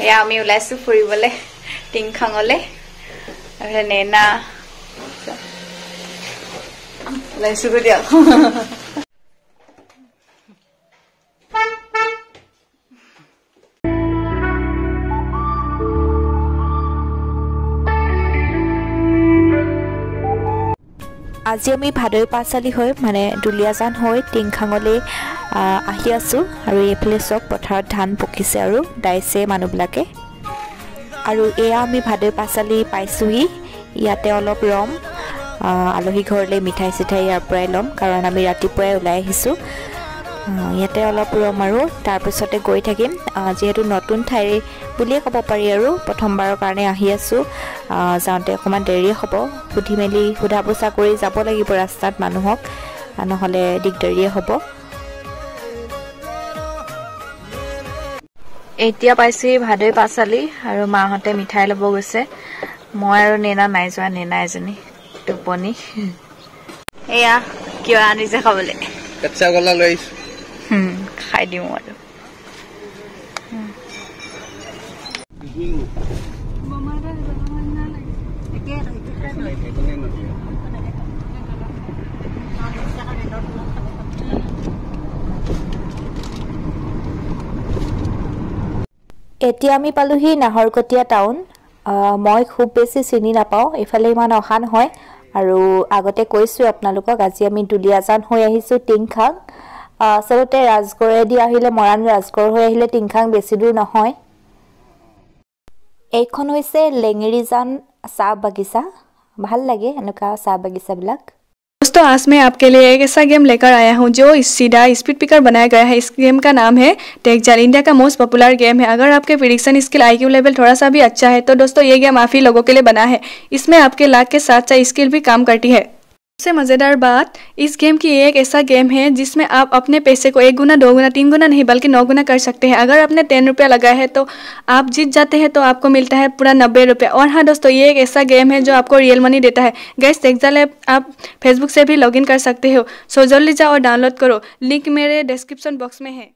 এয়া আমি ওলাইছো ফুৰিবলে টিংখাঙলে আৰু নেনা ওলাইছো দিয়া আজি আমি ভাদৈ পাঁচালি হৈ মানে দুলিয়াজান হৈ টিংখাঙলৈ আহি আছোঁ আৰু এইফালে চব পথাৰত ধান পকিছে আৰু দাইছে মানুহবিলাকে আৰু এয়া আমি ভাদৈ পাঁচালি পাইছোঁহি ইয়াতে অলপ ৰম আলহী ঘৰলৈ মিঠাই চিঠাই ইয়াৰ পৰাই ল'ম কাৰণ আমি ৰাতিপুৱাই ওলাই আহিছোঁ ইয়াতে অলপ ৰম আৰু তাৰপিছতে গৈ থাকিম যিহেতু নতুন ঠাই বুলিয়ে ক'ব পাৰি আৰু প্ৰথমবাৰৰ কাৰণে আহি আছোঁ যাওঁতে অকণমান দেৰি হ'ব সুধি মেলি সোধা পোছা কৰি যাব লাগিব ৰাস্তাত মানুহক নহ'লে দিগদাৰিয়ে হ'ব এতিয়া পাইছোঁ ভাদৈ পাঁচালি আৰু মাহঁতে মিঠাই ল'ব গৈছে মই আৰু নেনা নাই যোৱা নেনা এজনী টোপনি এয়া কিয় আনিছে খাবলৈ কেঁচা গলা লৈ আহিছোঁ খাই দিওঁ আৰু এতিয়া আমি পালোহি নাহৰকটীয়া টাউন মই খুব বেছি চিনি নাপাওঁ এইফালে ইমান অহা নহয় আৰু আগতে কৈছোঁ আপোনালোকক আজি আমি দুলিয়াজান হৈ আহিছোঁ টিংখাং আচলতে ৰাজগড়েদি আহিলে মৰাণ ৰাজগড় হৈ আহিলে টিংখাং বেছি দূৰ নহয় এইখন হৈছে লেঙেৰিজান চাহ বাগিচা ভাল লাগে এনেকুৱা চাহ বাগিচাবিলাক दोस्तों आज मैं आपके लिए एक ऐसा गेम लेकर आया हूं जो सीधा स्पीड पिकर बनाया गया है। इस गेम का नाम है टेकजाल। इंडिया का मोस्ट पॉपुलर गेम है। अगर आपके प्रेडिक्शन स्किल आईक्यू लेवल थोड़ा सा भी अच्छा है तो दोस्तों ये गेम आप ही लोगों के लिए बना है। इसमें आपके लाख के साथ साथ स्किल भी काम करती है। सबसे मज़ेदार बात इस गेम की एक ऐसा गेम है जिसमें आप अपने पैसे को 1 गुना 2 गुना 3 गुना नहीं बल्कि 9 गुना कर सकते हैं। अगर आपने 10 रुपया लगाया है तो आप जीत जाते हैं तो आपको मिलता है पूरा 90 रुपया। और हाँ दोस्तों ये एक ऐसा गेम है जो आपको रियल मनी देता है। गाइस टेकजाल ऐप आप फेसबुक से भी लॉगिन कर सकते हो। सो जल्दी जाओ और डाउनलोड करो, लिंक मेरे डिस्क्रिप्शन बॉक्स में है।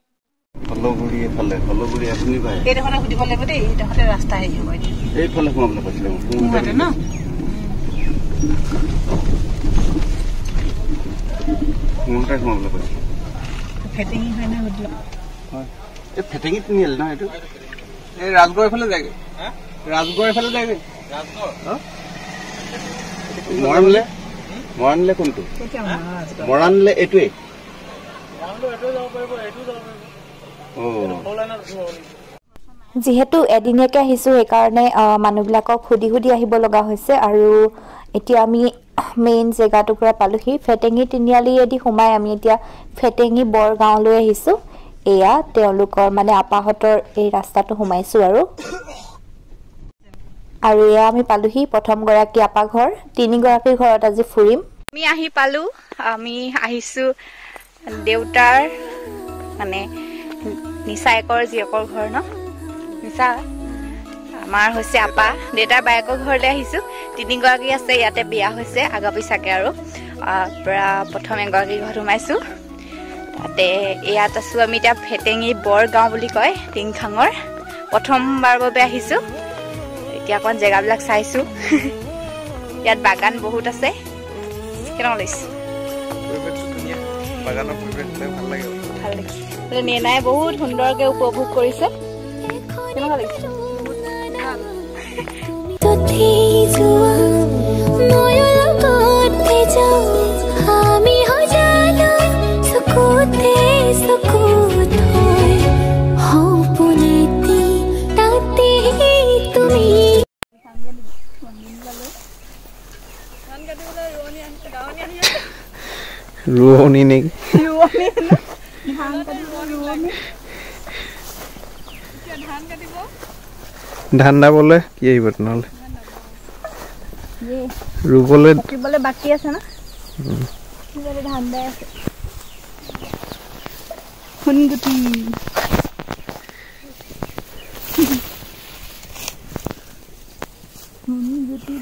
राजगढ़ फाले जाएंगे राजगढ़ फाले जाएंगे मरानले कोनটো मरानले एटुए যেহেতু এদিনকে আহিছো সেইকাৰণে মানুহবিলাকক খুদি খুদি আহিব লগা হৈছে আৰু এতিয়া আমি মেইন জেগাটুকুৰা পালোহি ফেটেঙি তিনিআলিয়েদি সোমাই আমি এতিয়া ফেটেঙি বৰগাঁৱলৈ আহিছো এয়া তেওঁলোকৰ মানে আপাহতৰ এই ৰাস্তাটো সোমাইছো আৰু এয়া আমি পালোহি প্ৰথম গৰাকী আপা ঘৰ তিনি গৰাকীৰ ঘৰত আজি ফুৰিম আমি আহি পালো আমি আহিছো দেউতাৰ মানে নিচায়কৰ জীয়েকৰ ঘৰ ন নিচা আমাৰ হৈছে আপা দেউতাৰ বায়েকৰ ঘৰলৈ আহিছো তিনি গৰাকী আছে ইয়াতে বিয়া হৈছে আগা পিছাকে আৰু প্ৰথম এগৰাকী ঘৰত সোমাইছো তাতে ইয়াত আছো আমি এতিয়া ফেটেঙি বৰগাঁও বুলি কয় টিংখাঙৰ প্ৰথমবাৰ বাবে আহিছো এতিয়া কোন জেগাবিলাক চাইছো ইয়াত বাগান বহুত আছে কেনেকুৱা লাগিছে বাগানৰ পৰিৱেশটো ভাল লাগে ভাল লাগিছে নেনাই বহুত সুন্দৰকৈ উপভোগ কৰিছে কেনেকুৱা লাগিছে ৰোৱনী নেকি ধান দাবলে কি আহিব তেনেহ'লে ৰুবলৈ বাকী আছে না ধান দাই আছে খুনগুটি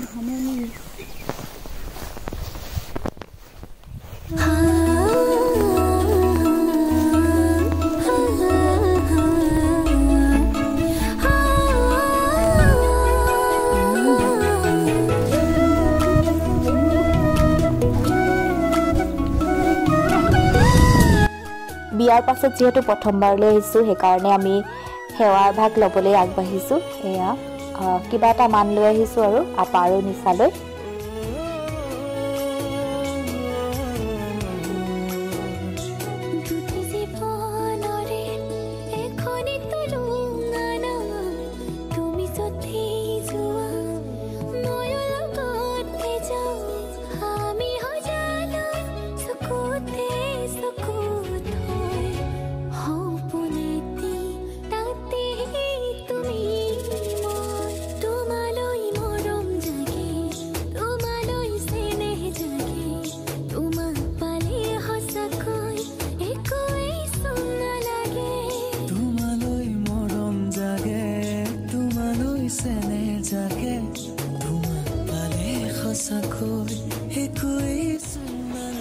ধাননি বিয়াৰ পাছত যিহেতু প্ৰথমবাৰলৈ আহিছোঁ সেইকাৰণে আমি সেৱাৰ ভাগ ল'বলৈ আগবাঢ়িছোঁ এয়া কিবা এটা মান লৈ আহিছোঁ আৰু আপা আৰু নিচালৈ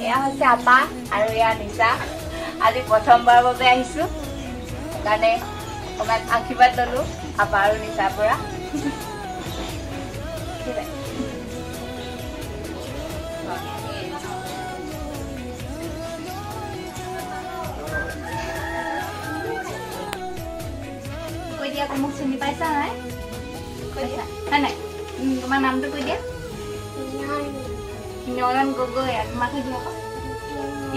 এয়া হৈছে আপা আৰু এয়া নিচা আজি প্ৰথমবাৰৰ বাবে আহিছোঁ সেইকাৰণে অকণমান আশীৰ্বাদ ল'লোঁ আপা আৰু নিচাৰ পৰা কৈ দিয়া মোক চিনি পাইছা নাই কৈছা হয় নাই তোমাৰ নামটো কৈ দিয়া নয়ন গগৈ তোমাক দিব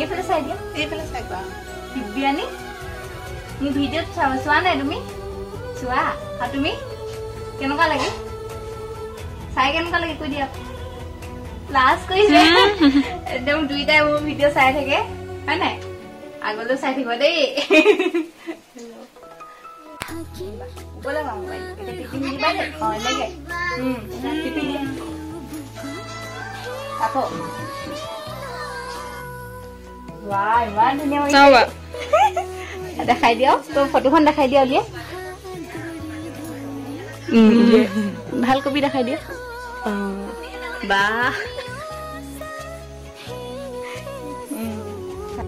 এইফালে চাই দিয়া এইফালে চাই কোৱা দিব্যানী মোৰ ভিডিঅ'ত চোৱা নাই তুমি চোৱা আৰু তুমি কেনেকুৱা লাগে চাই কেনেকুৱা লাগে কৈ দিয়া ক্লাছ কৰিছে একদম দুইটাই মোৰ ভিডিঅ' চাই থাকে হয় নাই আগলৈও চাই থাকিব দেই বলে মোবাইল এটা টিপি দিবা দে লাগে টিপি দিয়া Ako. Wow, iman dunia ini. Coba. Dekhai dia, to photokhon dekhai dia dia. Bhal ko bhi dekhai dia. Bah.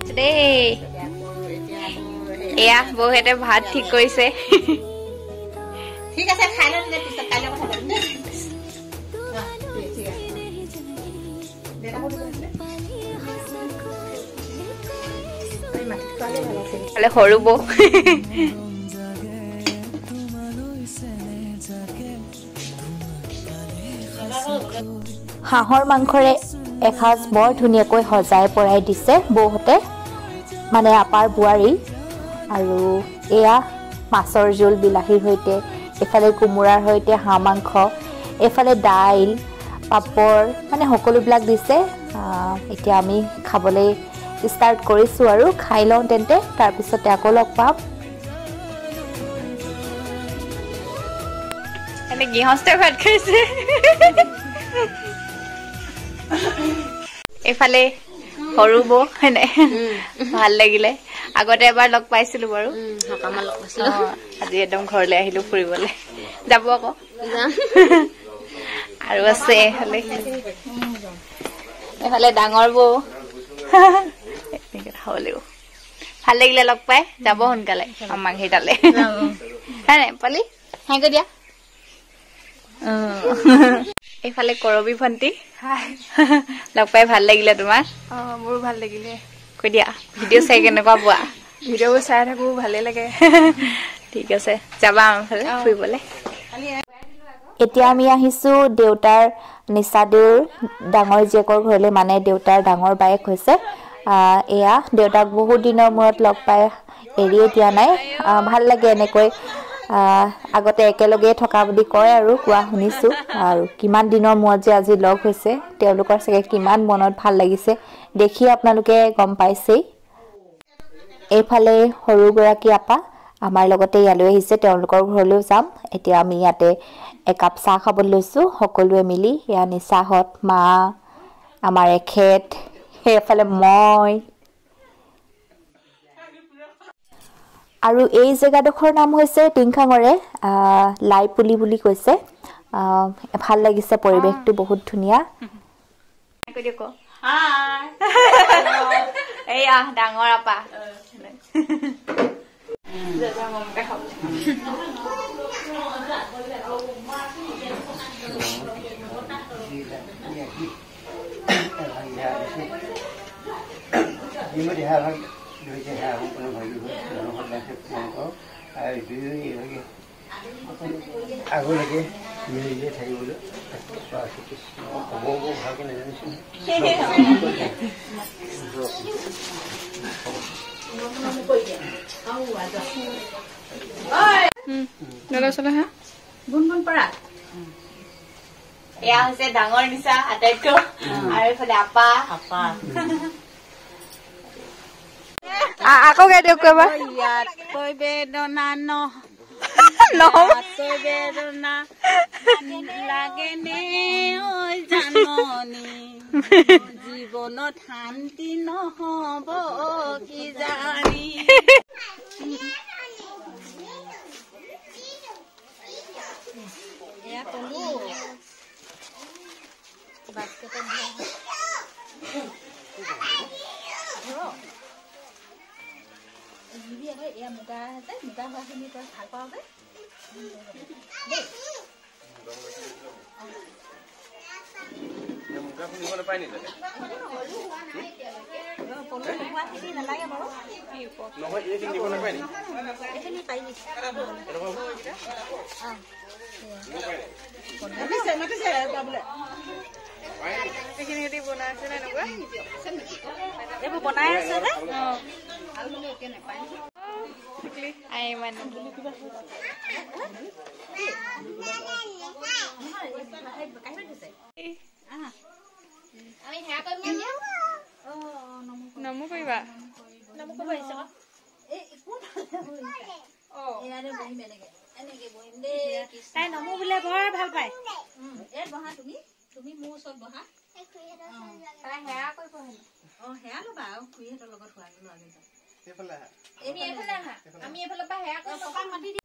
Today. Eya, bohete bhat thik korise. Thik ase khai lo dile pisot kaile kotha patim de. সৰু বৌ হাঁহৰ মাংসৰে এসাঁজ বৰ ধুনীয়াকৈ সজাই পৰাই দিছে বৌহঁতে মানে আপাৰ বোৱাৰী আৰু এয়া মাছৰ জোল বিলাহীৰ সৈতে এফালে কোমোৰাৰ সৈতে হাঁহ মাংস এফালে দাইল পাপৰ মানে সকলোবিলাক দিছে এতিয়া আমি খাবলৈ ষ্টাৰ্ট কৰিছোঁ আৰু খাই লওঁ তেন্তে তাৰপিছতে আকৌ লগ পাম এনে গৃহস্থ ভাত খাইছে এফালে সৰু বৌ হয়নে ভাল লাগিলে আগতে এবাৰ লগ পাইছিলোঁ বাৰু আজি একদম ঘৰলৈ আহিলোঁ ফুৰিবলৈ যাব আকৌ আৰু আছে এফালে ডাঙৰ বৌ ভাল লাগিলে লগ পাই যাব সোনকালে আমাক সেইটালে হয় নাই পালি হাই কৈ দিয়া এইফালে কৰবী ভণ্টি লগ পাই ভাল লাগিলে তোমাক মোৰো ভাল লাগিলে কৈ দিয়া ভিডিঅ' চাই কেনেকুৱা পোৱা ভিডিঅ'বোৰ চাই থাকো ভালে লাগে ঠিক আছে যাবা আমাৰ ফালে ফুৰিবলৈ এতিয়া আমি আহিছোঁ দেউতাৰ নিচাদেউৰ ডাঙৰ জীয়েকৰ ঘৰলৈ মানে দেউতাৰ ডাঙৰ বায়েক হৈছে এয়া দেউতাক বহুত দিনৰ মূৰত লগ পাই এৰিয়ে দিয়া নাই ভাল লাগে এনেকৈ আগতে একেলগে থকা বুলি কয় আৰু কোৱা শুনিছোঁ আৰু কিমান দিনৰ মূৰত যে আজি লগ হৈছে তেওঁলোকৰ চাগে কিমান মনত ভাল লাগিছে দেখি আপোনালোকে গম পাইছেই এইফালে সৰুগৰাকী আপা আমাৰ লগতে ইয়ালৈ আহিছে তেওঁলোকৰ ঘৰলৈও যাম এতিয়া আমি ইয়াতে একাপ চাহ খাবলৈ লৈছোঁ সকলোৱে মিলি এয়া নিচাহঁত মা আমাৰ এখেত সেইফালে মই আৰু এই জেগাডোখৰ নাম হৈছে টিংখাঙৰে লাইপুলি বুলি কৈছে ভাল লাগিছে পৰিৱেশটো বহুত ধুনীয়া এয়া ডাঙৰ আপা আগলৈকে মিলি থাকিবলৈ হ'ব ভালকে নাজানিছো দাদা চলা হা গুণগুণ পৰা এয়া হৈছে ডাঙৰ নিচা আটাইতকৈ আৰু এইফালে আপা আকৌ গাই দিয়ক এবাৰ ইয়াতকৈ বেদনা নহতকৈ বেদনা লাগে নে জাননী জীৱনত শান্তি নহব কি জানি এয়া কলো বাস্কেটত এয়া মুগা আছে মুগা হোৱাখিনি তই ভাল পাওঁ যে নালাগে বাৰু এইখিনি পাৰিবি এইবোৰ বনাই আছে যে নমো কৰিবা তাই নমো বোলে বৰ ভাল পায় বহা তুমি মোৰ ওচৰত বহা তাই সেয়া কৰিব সেয়া ল'বা আৰু খুৰীহঁতৰ লগত খোৱা এইফালে আহা আমি এইফালৰ পৰা সেয়া কৰি মাতি দিম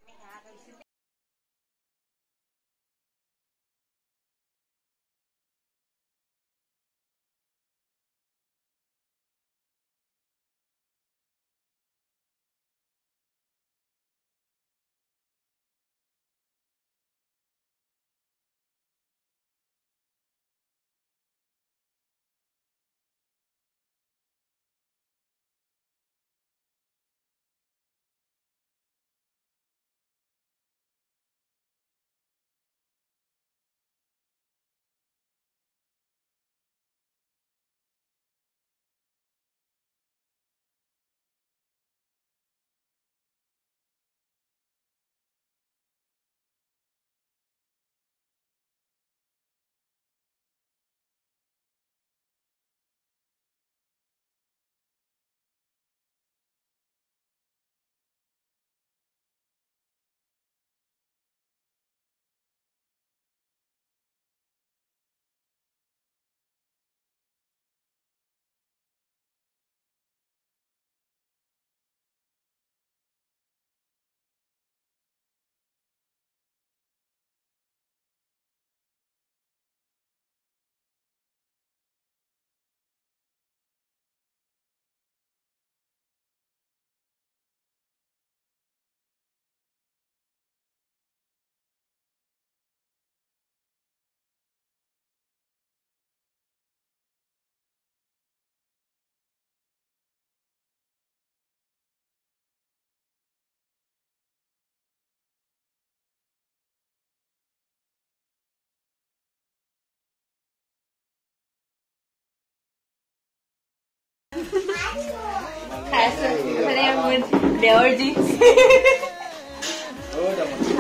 দেৱৰ জি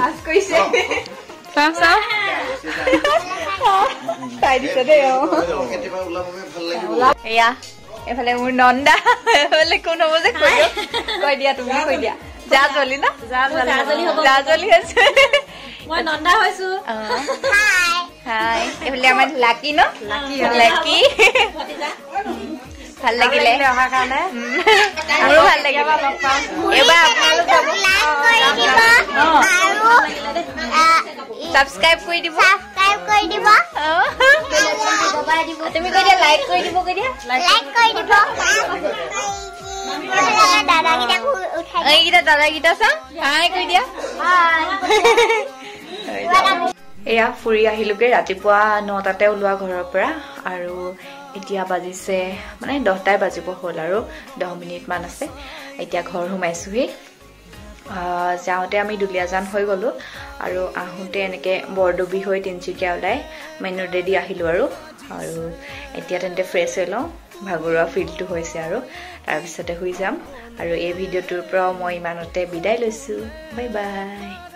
আজ কৈছে চাহ চাহ চাই দিছে দেই এয়া এইফালে মোৰ নন্দা এইফালে কোন হ'ব যে কৈ দিয়া তুমি কৈ দিয়া যা জলি ন যা জলি আছে মই নন্দা হৈছো হাই এইফালে আমাৰ লাকি ন লাকি ভাল লাগিলে অহাৰ কাৰণে মোৰো ভাল লাগিলে এবাৰ আপোনালোক সাবস্ক্ৰাইব কৰি দিব তুমি কৈ দিয়া লাইক কৰি দিব এইকেইটা দাদাকেইটা চাওঁ হাই কৈ দিয়া এয়া ফুৰি আহিলোগে ৰাতিপুৱা 9টাতে ওলোৱা ঘৰৰ পৰা আৰু এতিয়া বাজিছে মানে 10টাই বাজিব হ'ল আৰু 10 মিনিটমান আছে এতিয়া ঘৰ সোমাইছোহি যাওঁতে আমি দুলীয়াজান হৈ গ'লো আৰু আহোঁতে এনেকৈ বৰদবি হৈ তিনচুকীয়া ওলাই মেইন ৰোডেদি আহিলোঁ আৰু এতিয়া তেন্তে ফ্ৰেছ হৈ লওঁ ভাগৰুৱা ফিলটো হৈছে আৰু তাৰপিছতে শুই যাম আৰু এই ভিডিঅ'টোৰ পৰাও মই ইমানতে বিদায় লৈছোঁ বাই বাই